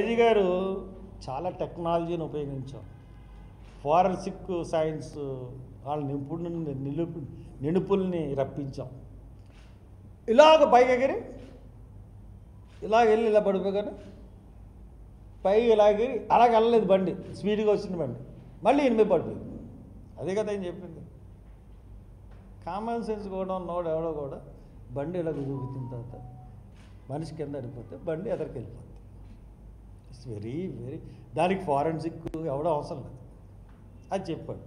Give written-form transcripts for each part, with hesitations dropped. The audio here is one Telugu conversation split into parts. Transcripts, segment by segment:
ఐజీ గారు చాలా టెక్నాలజీని ఉపయోగించాం. ఫారెన్సిక్ సైన్స్ వాళ్ళ నిపుణుల్ని రప్పించాం. ఇలాగ పైకి ఎగిరి ఇలాగ వెళ్ళి ఇలా పడిపోగానే పైకి ఇలాగెగిరి అలాగ వెళ్ళలేదు బండి, స్పీడ్గా వచ్చిన బండి మళ్ళీ ఎనిమిది పడిపోయింది. అదే కదా ఆయన చెప్పింది. కామన్ సెన్స్ కూడా ఉన్నవాడు ఎవడో కూడా బండి ఇలా చూపించిన తర్వాత మనిషి కింద పడిపోతే బండి ఎదరికి వెళ్ళిపోతుంది. ఇట్స్ వెరీ దానికి ఫారెన్సిక్ ఎవడో అవసరం లేదు. అది చెప్పాడు.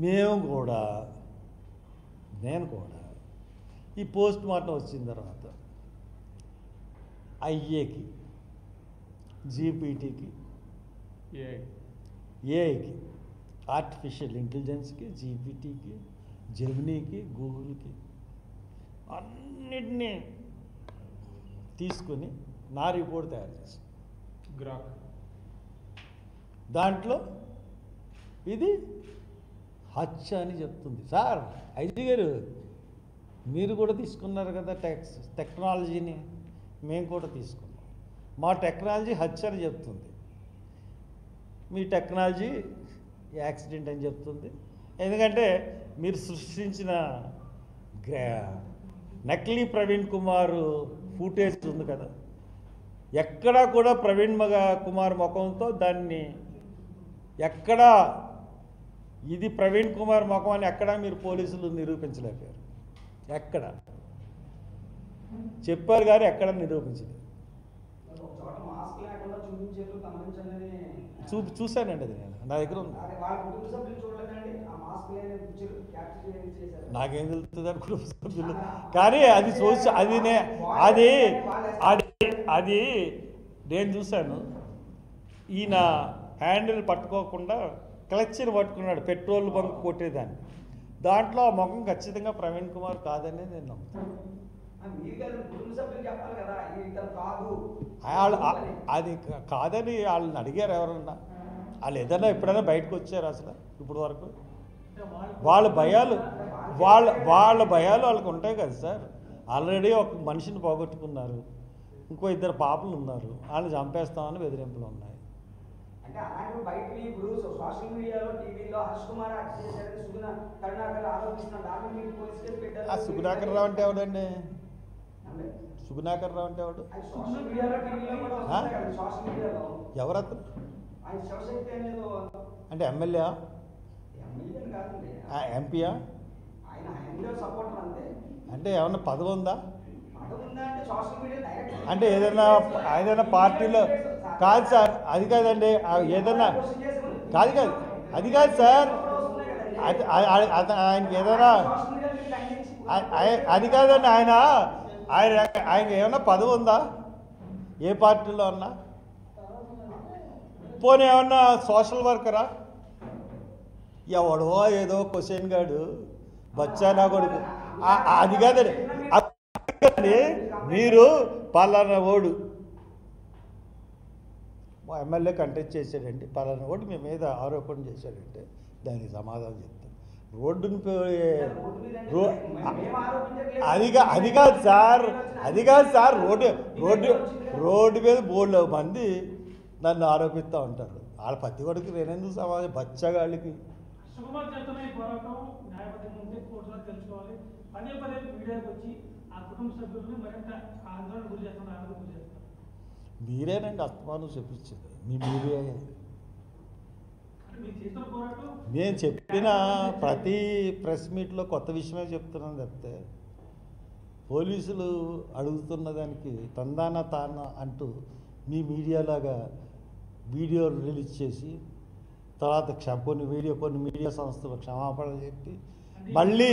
నేను కూడా ఈ పోస్ట్ మార్టం వచ్చిన తర్వాత ఐఏకి, జీపీటీకి, ఏఐకి, ఆర్టిఫిషియల్ ఇంటెలిజెన్స్కి, జీపీటీకి, జెమినీకి, గూగుల్కి అన్నిటినీ తీసుకుని నా రిపోర్ట్ తయారు చేశాను. గ్రాక్ దాంట్లో ఇది హత్య అని చెప్తుంది. సార్ ఐజీ గారు మీరు కూడా తీసుకున్నారు కదా టెక్నాలజీని, మేము కూడా తీసుకున్నాం. మా టెక్నాలజీ హత్య అని చెప్తుంది, మీ టెక్నాలజీ యాక్సిడెంట్ అని చెప్తుంది. ఎందుకంటే మీరు సృష్టించిన నకిలీ ప్రవీణ్ కుమార్ ఫుటేజ్ ఉంది కదా, ఎక్కడా కూడా ప్రవీణ్ కుమార్ ముఖంతో దాన్ని ఎక్కడా ఇది ప్రవీణ్ కుమార్ ముఖం అని ఎక్కడా మీరు పోలీసులు నిరూపించలేకపోయారు. ఎక్కడ చెప్పారు కానీ ఎక్కడ నిరూపించలేదు. చూశానండి, అది నేను నా దగ్గర ఉంది. నాకేం తెలుస్తుంది అని కుటుంబ సభ్యులు, కానీ అది అది నేను చూశాను. ఈయన హ్యాండిల్ పట్టుకోకుండా క్లచ్ని పట్టుకున్నాడు, పెట్రోల్ బంక్ కొట్టేదాన్ని. దాంట్లో ఆ ముఖం ఖచ్చితంగా ప్రవీణ్ కుమార్ కాదని నేను నమ్ముతాను. అది కాదని వాళ్ళని అడిగారు ఎవరన్నా? వాళ్ళు ఏదైనా ఎప్పుడైనా బయటకు వచ్చారు అసలు ఇప్పుడు వరకు? వాళ్ళ భయాలు వాళ్ళకు ఉంటాయి కదా సార్. ఆల్రెడీ ఒక మనిషిని పోగొట్టుకున్నారు, ఇంకో ఇద్దరు పాపలు ఉన్నారు, వాళ్ళని చంపేస్తామని బెదిరింపులు ఉన్నాయి. ఆ సుగుణాకర్ రావు అంటే ఎవడండి? సుగుణాకర్ రావు అంటే ఎవడు? ఎవరతను? అంటే ఎమ్మెల్యే, ఎంపీయా? అంటే ఏమన్నా పదవి ఉందా? అంటే ఏదైనా పార్టీలో కాదు సార్, అది కాదండి. ఏదన్నా కాదు అది కాదు సార్. ఆయనకి ఏదైనా అది కాదండి. ఆయన ఏమన్నా పదవి ఉందా ఏ పార్టీలో అన్నా? పోనీ ఏమన్నా సోషల్ వర్కరా? ఎవడో ఏదో క్వశ్చన్ గాడు బచ్చానా కొడుకు, అది కాదండి. మీరు పలానా ఓడు మా ఎమ్మెల్యే కంటెస్ట్ చేశాడంటే, పలానా ఓటు మీ మీద ఆరోపణ చేశాడంటే దానికి సమాధానం చెప్తాను. రోడ్డుని అది కాదు సార్. రోడ్డు మీద బోర్డు మంది నన్ను ఆరోపిస్తూ ఉంటారు. వాళ్ళ పత్తి కొడుకు నేనెందుకు సమాజం బచ్చగాళ్ళకి. మీరేనండి అస్తమానం చెప్పించింది, మీ మీడియా. నేను చెప్పిన ప్రతి ప్రెస్ మీట్లో కొత్త విషయమే చెప్తున్నాను తప్పితే పోలీసులు అడుగుతున్న దానికి తందాన తాన అంటూ మీ మీడియాలాగా వీడియోలు రిలీజ్ చేసి తర్వాత కొన్ని మీడియా సంస్థలు క్షమాపణలు చెప్పి మళ్ళీ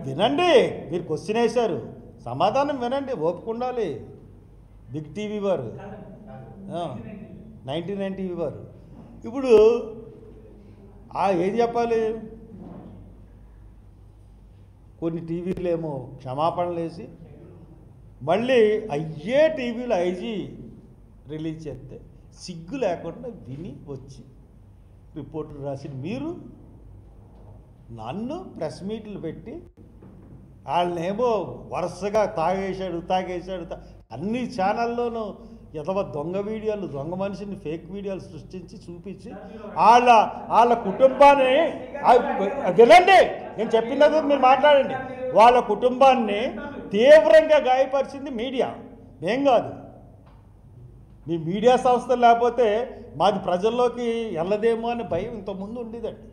వినండి. మీరు క్వశ్చన్ వేశారు, సమాధానం వినండి, ఓపిక ఉండాలి. బిగ్ టీవీ వారు, 99 టీవీ వారు ఇప్పుడు ఏం చెప్పాలి? కొన్ని టీవీలు ఏమో క్షమాపణలు వేసి మళ్ళీ అయ్యే టీవీలో ఐజీ రిలీజ్ చేస్తే సిగ్గు లేకుండా విని వచ్చి రిపోర్టులు రాసి మీరు నన్ను ప్రెస్ మీట్లు పెట్టి వాళ్ళనేమో వరుసగా తాగేశాడు అన్ని ఛానల్లోనూ ఎదవ దొంగ వీడియోలు, దొంగ మనిషిని ఫేక్ వీడియోలు సృష్టించి చూపించి వాళ్ళ కుటుంబాన్ని వినండి, నేను చెప్పినది మీరు మాట్లాడండి. వాళ్ళ కుటుంబాన్ని తీవ్రంగా గాయపరిచింది మీడియా, ఏం కాదు. మీ మీడియా సంస్థలు లేకపోతే మాది ప్రజల్లోకి వెళ్ళదేమో అనే భయం ఇంతకుముందు ఉండేదండి.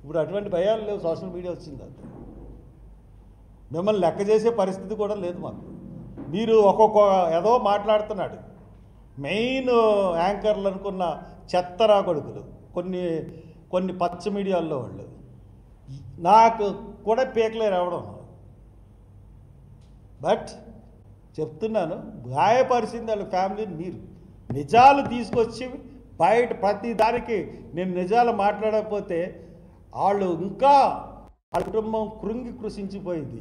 ఇప్పుడు అటువంటి భయాలు లేవు, సోషల్ మీడియా వచ్చింది. అది మిమ్మల్ని లెక్క చేసే పరిస్థితి కూడా లేదు మాకు. మీరు ఒక్కొక్క ఏదో మాట్లాడుతున్నాడు. మెయిన్ యాంకర్లు అనుకున్న చెత్తరా కొడుకులు కొన్ని పచ్చ మీడియాల్లో వాళ్ళు నాకు కూడా పీకలేరు అవడం. బట్ చెప్తున్నాను, గాయపరిచింది వాళ్ళ ఫ్యామిలీని. మీరు నిజాలు తీసుకొచ్చి బయట ప్రతి దానికి నేను నిజాలు మాట్లాడకపోతే వాళ్ళు ఇంకా వాళ్ళ కుటుంబం కృషించిపోయింది.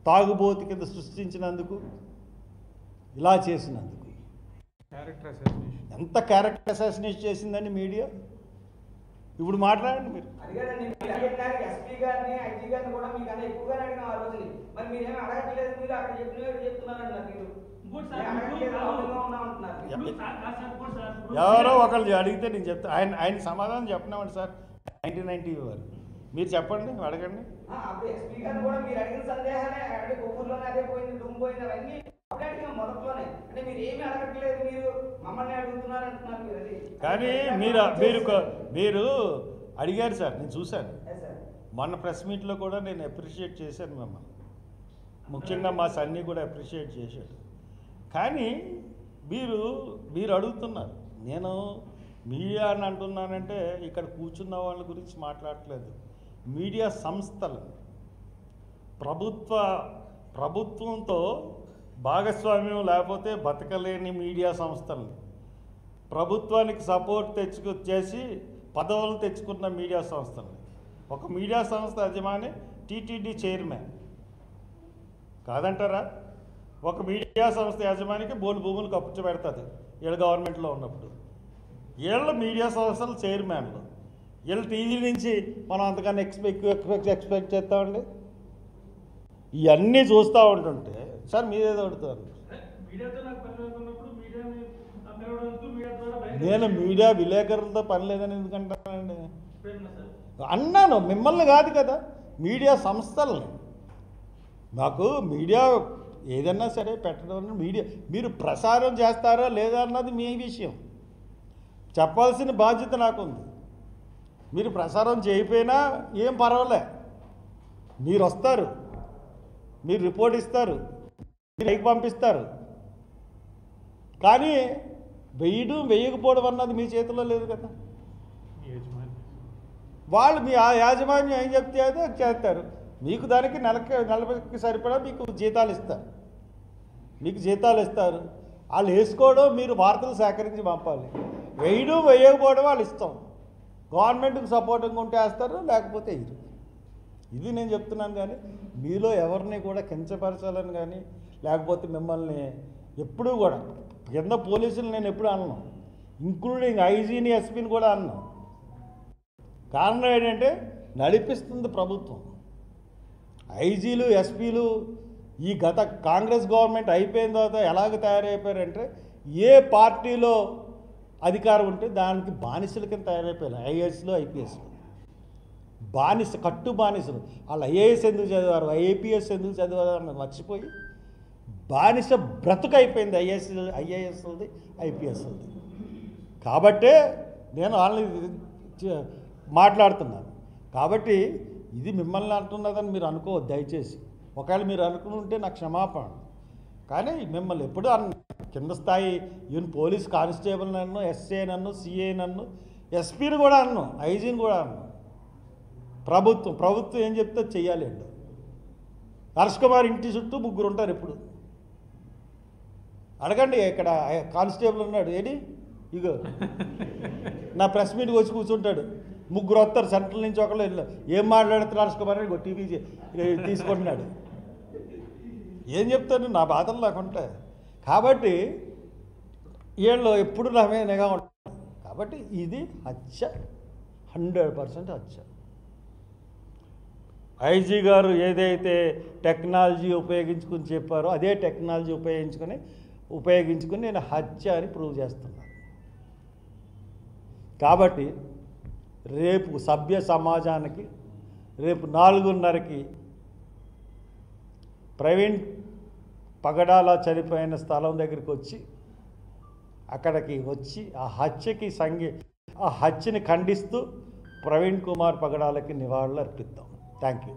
తాగుబోతు కింద సృష్టించినందుకు, ఇలా చేసినందుకు. ఎంత క్యారెక్టర్ అసాసినేషన్ చేసిందండి మీడియా. ఇప్పుడు మాట్లాడండి మీరు. ఎవరో ఒకళ్ళు అడిగితే నేను చెప్తా. ఆయన సమాధానం చెప్పినామండి సార్. 1990 వారు మీరు చెప్పండి, అడగండి. కానీ మీరు అడిగారు సార్, నేను చూశాను. మొన్న ప్రెస్ మీట్లో కూడా నేను అప్రిషియేట్ చేశాను మిమ్మల్ని, ముఖ్యంగా మా సన్నీ కూడా అప్రిషియేట్ చేశాడు. కానీ మీరు అడుగుతున్నారు. నేను మీడియా అని అంటున్నానంటే ఇక్కడ కూర్చున్న వాళ్ళ గురించి మాట్లాడట్లేదు. మీడియా సంస్థలు ప్రభుత్వంతో భాగస్వామ్యం లేకపోతే బతకలేని మీడియా సంస్థలు, ప్రభుత్వానికి సపోర్ట్ చేసి పదవులు తెచ్చుకున్న మీడియా సంస్థలు. ఒక మీడియా సంస్థ యజమాని టీటీడీ చైర్మన్ కాదంటారా? ఒక మీడియా సంస్థ యజమానికి బోలు భూములు కప్పుపెడుతుంది వీళ్ళ గవర్నమెంట్లో ఉన్నప్పుడు. వీళ్ళు మీడియా సంస్థలు చైర్మన్లు. వీళ్ళు టీవీ నుంచి మనం అంతకన్నా ఎక్స్పెక్ట్ చేస్తామండి. ఇవన్నీ చూస్తూ ఉంటుంటే సార్ మీరేదో అడుగుతారు. నేను మీడియా విలేకరులతో పని లేదని ఎందుకంటానండి? అన్నాను, మిమ్మల్ని కాదు కదా, మీడియా సంస్థల్ని. నాకు మీడియా ఏదన్నా సరే పెట్టడం, మీడియా మీరు ప్రసారం చేస్తారా లేదా అన్నది మీ విషయం. చెప్పాల్సిన బాధ్యత నాకుంది. మీరు ప్రసారం చేయకపోయినా ఏం పర్వాలే, మీరు వస్తారు, మీరు రిపోర్ట్ ఇస్తారు, మీరు పైకి పంపిస్తారు. కానీ వేయకపోవడం అన్నది మీ చేతిలో లేదు కదా. వాళ్ళు మీ యాజమాన్యం ఏం చెప్తే అదే చేస్తారు. మీకు దానికి నెలకి సరిపడా మీకు జీతాలు ఇస్తారు. వాళ్ళు వేసుకోవడం, మీరు వార్తలు సేకరించి పంపాలి. వేయకపోవడం వాళ్ళు ఇష్టం. గవర్నమెంట్కి సపోర్టింగ్ ఉంటే వేస్తారు, లేకపోతే వేయరు. ఇది నేను చెప్తున్నాను. కానీ మీలో ఎవరిని కూడా కించపరచాలని కానీ లేకపోతే మిమ్మల్ని ఎప్పుడూ కూడా కింద పోలీసులు నేను ఎప్పుడు అన్నాను, ఇంక్లూడింగ్ ఐజీని ఎస్పీని కూడా అన్నాను. కారణం ఏంటంటే నడిపిస్తుంది ప్రభుత్వం. ఐజీలు ఎస్పీలు ఈ గత కాంగ్రెస్ గవర్నమెంట్ అయిపోయిన తర్వాత ఎలాగ తయారైపోయారంటే ఏ పార్టీలో అధికారం ఉంటే దానికి బానిసల కింద తయారైపోయారు. ఐఏఎస్లు ఐపీఎస్లు కట్టు బానిసలు. వాళ్ళు ఐఏఎస్ ఎందుకు చదివారు, ఐఏపీఎస్ ఎందుకు చదివారు అన్నది మర్చిపోయి బానిస బ్రతుకు అయిపోయింది ఐఏఎస్లది ఐపీఎస్లది. కాబట్టే నేను వాళ్ళని మాట్లాడుతున్నాను. కాబట్టి ఇది మిమ్మల్ని అంటున్నదని మీరు అనుకోవద్దు దయచేసి. ఒకవేళ మీరు అనుకుంటే నాకు క్షమాపణ. కానీ మిమ్మల్ని ఎప్పుడు కింద స్థాయి ఈవెన్ పోలీస్ కానిస్టేబుల్ నన్ను, ఎస్ఏ నన్ను, సిఏ నన్ను, ఎస్పీని కూడా అన్ను, ఐజీని కూడా అన్ను. ప్రభుత్వం ఏం చెప్తే చెయ్యాలి అండి. హర్ష్ కుమార్ ఇంటి చుట్టూ 3 ఉంటారు ఎప్పుడు. అడగండి, ఇక్కడ కానిస్టేబుల్ ఉన్నాడు ఏడి, ఇగో నా ప్రెస్ మీట్కి వచ్చి కూర్చుంటాడు. 3 వస్తారు సెంట్రల్ నుంచి. ఒకళ్ళు ఏం మాట్లాడుతున్నారు హర్ష్ కుమార్ అని టీవీ తీసుకుంటున్నాడు. ఏం చెప్తాను, నా బాధలు నాకు ఉంటాయి. కాబట్టి వీళ్ళు ఎప్పుడు నా మీద నిఘా ఉంటారు. కాబట్టి ఇది హత్య, 100% హత్య. ఐజీ గారు ఏదైతే టెక్నాలజీ ఉపయోగించుకుని చెప్పారో అదే టెక్నాలజీ ఉపయోగించుకొని ఉపయోగించుకుని నేను హత్య అని ప్రూవ్ చేస్తున్నాను. కాబట్టి రేపు సభ్య సమాజానికి రేపు 4:30కి ప్రవీణ్ పగడాల చనిపోయిన స్థలం దగ్గరికి వచ్చి అక్కడికి వచ్చి ఆ హత్యని ఖండిస్తూ ప్రవీణ్ కుమార్ పగడాలకి నివాళులు అర్పిద్దాం. Thank you.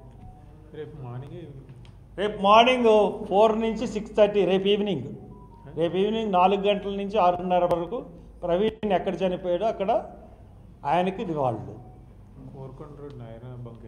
రేపు మార్నింగ్ 4 నుంచి 6:30 రేపు ఈవినింగ్ 4 గంటల నుంచి 6:30 వరకు ప్రవీణ్ ఎక్కడ చనిపోయాడో అక్కడ ఆయనకి నివాళులు. కోరుకొండ రోడ్ నాయన బంక్